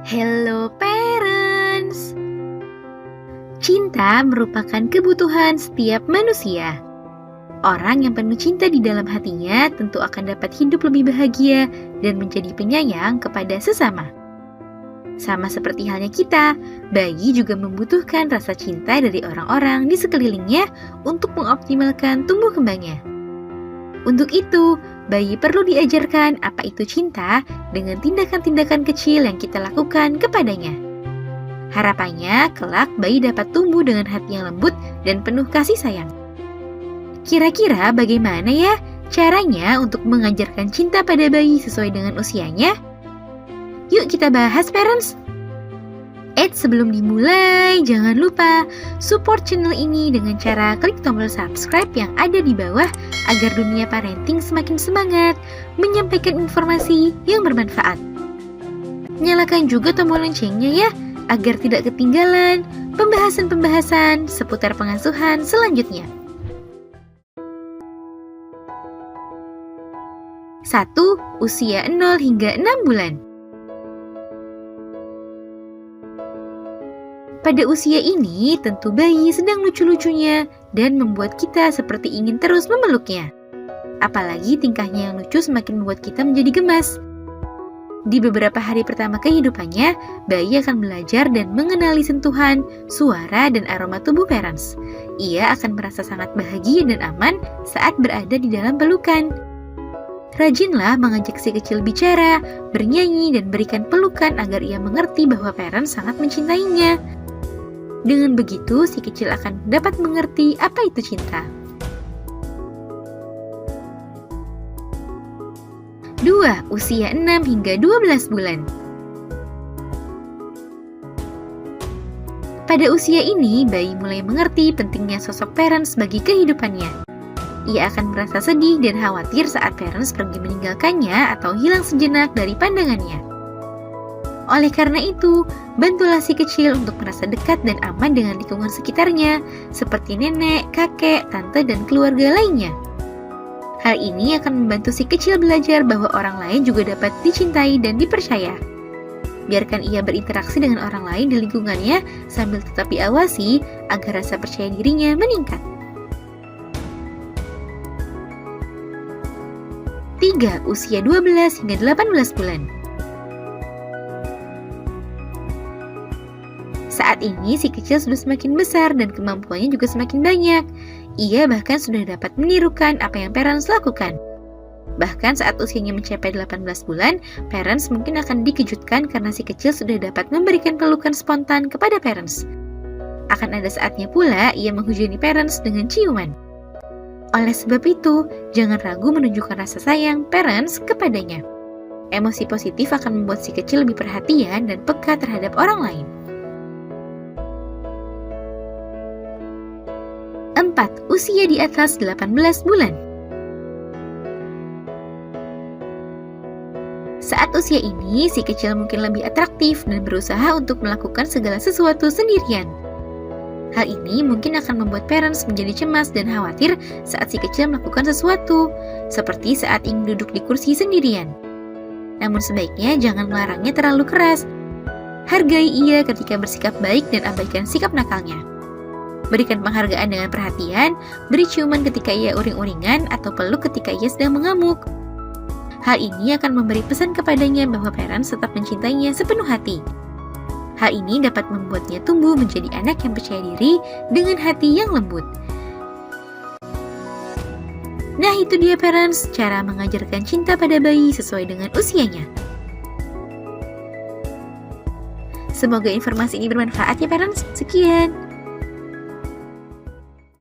Hello parents. Cinta merupakan kebutuhan setiap manusia. Orang yang penuh cinta di dalam hatinya tentu akan dapat hidup lebih bahagia dan menjadi penyayang kepada sesama. Sama seperti halnya kita, bayi juga membutuhkan rasa cinta dari orang-orang di sekelilingnya untuk mengoptimalkan tumbuh kembangnya. Untuk itu, bayi perlu diajarkan apa itu cinta dengan tindakan-tindakan kecil yang kita lakukan kepadanya. Harapannya, kelak bayi dapat tumbuh dengan hati yang lembut dan penuh kasih sayang. Kira-kira bagaimana ya caranya untuk mengajarkan cinta pada bayi sesuai dengan usianya? Yuk kita bahas, parents! Sebelum dimulai, jangan lupa support channel ini dengan cara klik tombol subscribe yang ada di bawah agar dunia parenting semakin semangat menyampaikan informasi yang bermanfaat. Nyalakan juga tombol loncengnya ya, agar tidak ketinggalan pembahasan-pembahasan seputar pengasuhan selanjutnya. 1. Usia 0 hingga 6 bulan. Pada usia ini, tentu bayi sedang lucu-lucunya dan membuat kita seperti ingin terus memeluknya. Apalagi tingkahnya yang lucu semakin membuat kita menjadi gemas. Di beberapa hari pertama kehidupannya, bayi akan belajar dan mengenali sentuhan, suara, dan aroma tubuh parents. Ia akan merasa sangat bahagia dan aman saat berada di dalam pelukan. Rajinlah mengajak si kecil bicara, bernyanyi, dan berikan pelukan agar ia mengerti bahwa parents sangat mencintainya. Dengan begitu, si kecil akan dapat mengerti apa itu cinta. 2. Usia 6 hingga 12 bulan. Pada usia ini, bayi mulai mengerti pentingnya sosok parents bagi kehidupannya. Ia akan merasa sedih dan khawatir saat parents pergi meninggalkannya atau hilang sejenak dari pandangannya. Oleh karena itu, bantulah si kecil untuk merasa dekat dan aman dengan lingkungan sekitarnya, seperti nenek, kakek, tante, dan keluarga lainnya. Hal ini akan membantu si kecil belajar bahwa orang lain juga dapat dicintai dan dipercaya. Biarkan ia berinteraksi dengan orang lain di lingkungannya sambil tetap diawasi agar rasa percaya dirinya meningkat. 3. Usia 12 hingga 18 bulan. Saat ini si kecil sudah semakin besar dan kemampuannya juga semakin banyak. Ia bahkan sudah dapat menirukan apa yang parents lakukan. Bahkan saat usianya mencapai 18 bulan, parents mungkin akan dikejutkan karena si kecil sudah dapat memberikan pelukan spontan kepada parents. Akan ada saatnya pula ia menghujani parents dengan ciuman. Oleh sebab itu, jangan ragu menunjukkan rasa sayang parents kepadanya. Emosi positif akan membuat si kecil lebih perhatian dan peka terhadap orang lain. 4. Usia di atas 18 bulan. Saat usia ini, si kecil mungkin lebih atraktif dan berusaha untuk melakukan segala sesuatu sendirian. Hal ini mungkin akan membuat parents menjadi cemas dan khawatir saat si kecil melakukan sesuatu, seperti saat ingin duduk di kursi sendirian. Namun sebaiknya jangan melarangnya terlalu keras. Hargai ia ketika bersikap baik dan abaikan sikap nakalnya. Berikan penghargaan dengan perhatian, beri ciuman ketika ia uring-uringan atau peluk ketika ia sedang mengamuk. Hal ini akan memberi pesan kepadanya bahwa parents tetap mencintainya sepenuh hati. Hal ini dapat membuatnya tumbuh menjadi anak yang percaya diri dengan hati yang lembut. Nah itu dia parents, cara mengajarkan cinta pada bayi sesuai dengan usianya. Semoga informasi ini bermanfaat ya parents. Sekian.